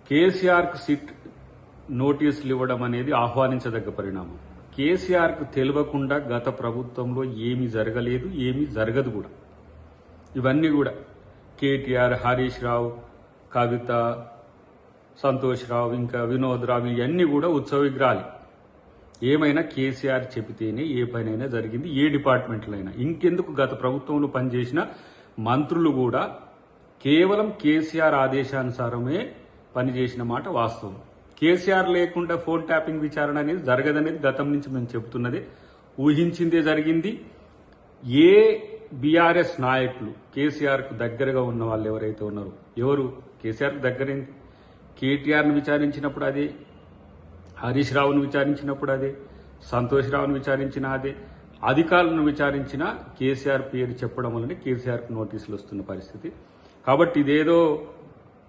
కేసీఆర్కు సిట్ నోటీసులు ఇవ్వడం అనేది ఆహ్వానించదగ్గ పరిణామం. కేసీఆర్కు తెలియకుండా గత ప్రభుత్వంలో ఏమీ జరగలేదు, ఏమీ జరగదు కూడా. ఇవన్నీ కూడా కేటీఆర్, హరీష్ రావు, కవిత, సంతోష్ రావు, ఇంకా వినోద్ రావు, ఇవన్నీ కూడా ఉత్సవ విగ్రహాలు. ఏమైనా కేసీఆర్ చెబితేనే ఏ పనైనా జరిగింది, ఏ డిపార్ట్మెంట్లో అయినా. ఇంకెందుకు గత ప్రభుత్వంలో పనిచేసిన మంత్రులు కూడా కేవలం కేసీఆర్ ఆదేశానుసారమే పనిచేసిన మాట వాస్తవం. కేసీఆర్ లేకుండా ఫోన్ ట్యాపింగ్ విచారణ అనేది జరగదనేది గతం నుంచి మేము చెబుతున్నదే, ఊహించిందే జరిగింది. ఏ బీఆర్ఎస్ నాయకులు కేసీఆర్కు దగ్గరగా ఉన్న వాళ్ళు ఎవరైతే ఉన్నారో, ఎవరు కేసీఆర్కు దగ్గరైంది, కేటీఆర్ను విచారించినప్పుడు అదే, హరీష్ రావును విచారించినప్పుడు అదే, సంతోష్ రావును విచారించిన అదే, అధికారులను విచారించిన కేసీఆర్ పేరు చెప్పడం వల్లనే కేసీఆర్కు నోటీసులు వస్తున్న పరిస్థితి. కాబట్టి ఇదేదో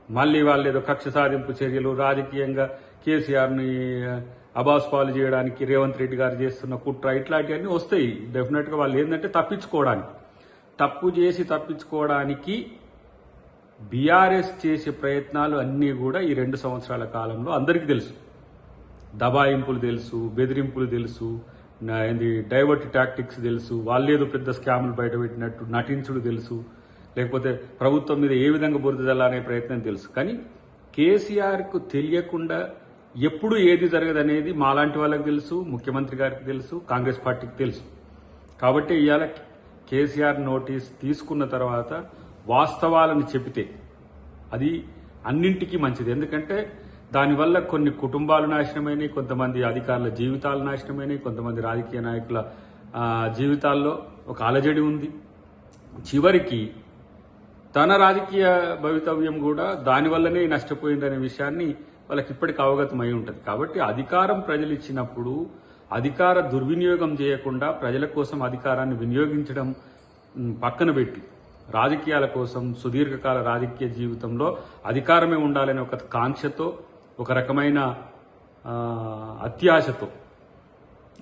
మళ్ళీ వాళ్ళు ఏదో కక్ష సాధింపు చర్యలు, రాజకీయంగా కేసీఆర్ని అబాస్పాలు చేయడానికి రేవంత్ రెడ్డి గారు చేస్తున్న కుట్ర, ఇట్లాంటివన్నీ వస్తాయి డెఫినెట్గా. వాళ్ళు ఏంటంటే తప్పించుకోవడానికి, తప్పు చేసి తప్పించుకోవడానికి బీఆర్ఎస్ చేసే ప్రయత్నాలు అన్నీ కూడా ఈ 2 సంవత్సరాల కాలంలో అందరికీ తెలుసు. దబాయింపులు తెలుసు, బెదిరింపులు తెలుసు, డైవర్ట్ టాక్టిక్స్ తెలుసు, వాళ్ళేదో పెద్ద స్కాములు బయటపెట్టినట్టు నటించుడు తెలుసు, లేకపోతే ప్రభుత్వం మీద ఏ విధంగా బురద జల్లాలనే ప్రయత్నం తెలుసు. కానీ కేసీఆర్కు తెలియకుండా ఎప్పుడు ఏది జరగదనేది మాలాంటి వాళ్ళకి తెలుసు, ముఖ్యమంత్రి గారికి తెలుసు, కాంగ్రెస్ పార్టీకి తెలుసు. కాబట్టి ఇవాళ కేసీఆర్ నోటీస్ తీసుకున్న తర్వాత వాస్తవాలను చెబితే అది అన్నింటికీ మంచిది. ఎందుకంటే దానివల్ల కొన్ని కుటుంబాలు నాశనమైనవి, కొంతమంది అధికారుల జీవితాలు నాశనమైనవి, కొంతమంది రాజకీయ నాయకుల జీవితాల్లో ఒక అలజడి ఉంది. చివరికి తన రాజకీయ భవితవ్యం కూడా దానివల్లనే నష్టపోయిందనే విషయాన్ని వాళ్ళకి ఇప్పటికి అవగతమై ఉంటుంది. కాబట్టి అధికారం ప్రజలు ఇచ్చినప్పుడు అధికార దుర్వినియోగం చేయకుండా ప్రజల కోసం అధికారాన్ని వినియోగించడం పక్కన పెట్టి రాజకీయాల కోసం సుదీర్ఘకాల రాజకీయ జీవితంలో అధికారమే ఉండాలనే ఒక కాంక్షతో, ఒక రకమైన అత్యాశతో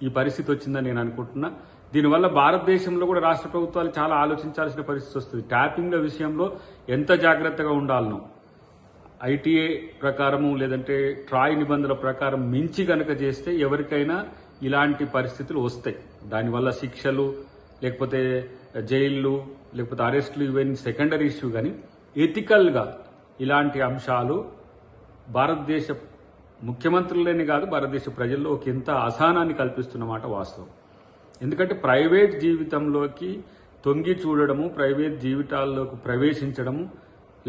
ఈ పరిస్థితి వచ్చిందని నేను అనుకుంటున్నా. దీనివల్ల భారతదేశంలో కూడా రాష్ట్ర ప్రభుత్వాలు చాలా ఆలోచించాల్సిన పరిస్థితి వస్తుంది. ట్యాపింగ్ల విషయంలో ఎంత జాగ్రత్తగా ఉండాలనో, ఐటీఏ ప్రకారము లేదంటే ట్రాయ్ నిబంధనల ప్రకారం మించి గనక చేస్తే ఎవరికైనా ఇలాంటి పరిస్థితులు వస్తాయి. దానివల్ల శిక్షలు, లేకపోతే జైళ్లు, లేకపోతే అరెస్టులు, ఇవన్నీ సెకండరీ ఇష్యూ. కానీ ఎథికల్గా ఇలాంటి అంశాలు భారతదేశ ముఖ్యమంత్రులనే కాదు, భారతదేశ ప్రజల్లో ఒక ఎంత అసహనాన్ని కల్పిస్తున్నమాట వాస్తవం. ఎందుకంటే ప్రైవేట్ జీవితంలోకి తొంగి చూడడము, ప్రైవేట్ జీవితాల్లోకి ప్రవేశించడము,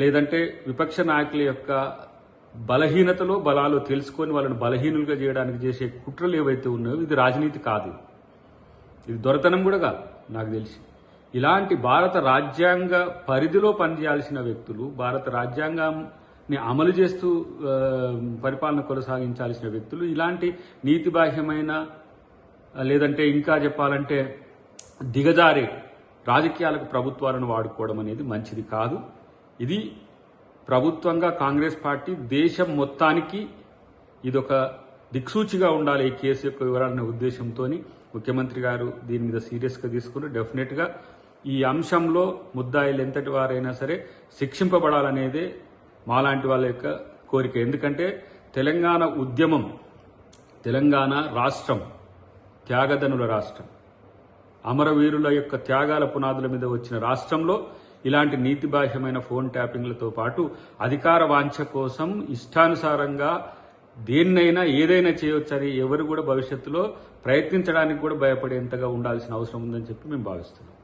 లేదంటే విపక్ష నాయకుల యొక్క బలహీనతలో బలాలు తెలుసుకొని వాళ్ళని బలహీనులుగా చేయడానికి చేసే కుట్రలు ఏవైతే ఉన్నాయో ఇది రాజనీతి కాదు, ఇది దొరతనం కూడా కాదు నాకు తెలిసి. ఇలాంటి భారత రాజ్యాంగ పరిధిలో పనిచేయాల్సిన వ్యక్తులు, భారత రాజ్యాంగాన్ని అమలు చేస్తూ పరిపాలన కొనసాగించాల్సిన వ్యక్తులు ఇలాంటి నీతిబాహ్యమైన, లేదంటే ఇంకా చెప్పాలంటే దిగజారే రాజకీయాలకు ప్రభుత్వాలను వాడుకోవడం అనేది మంచిది కాదు. ఇది ప్రభుత్వంగా కాంగ్రెస్ పార్టీ దేశం మొత్తానికి ఇదొక దిక్సూచిగా ఉండాలి ఈ కేసు యొక్క వివరాలనే ఉద్దేశంతో ముఖ్యమంత్రి గారు దీని మీద సీరియస్గా తీసుకుని డెఫినెట్గా ఈ అంశంలో ముద్దాయిలు ఎంతటి వారైనా సరే శిక్షింపబడాలనేదే మాలాంటి వాళ్ళ యొక్క కోరిక. ఎందుకంటే తెలంగాణ ఉద్యమం, తెలంగాణ రాష్ట్రం త్యాగదనుల రాష్ట్రం, అమరవీరుల యొక్క త్యాగాల పునాదుల మీద వచ్చిన రాష్ట్రంలో ఇలాంటి నీతిబాహ్యమైన ఫోన్ ట్యాపింగ్లతో పాటు అధికార వాంఛ కోసం ఇష్టానుసారంగా దేన్నైనా ఏదైనా చేయవచ్చని ఎవరు కూడా భవిష్యత్తులో ప్రయత్నించడానికి కూడా భయపడేంతగా ఉండాల్సిన అవసరం ఉందని చెప్పి మేము భావిస్తున్నాం.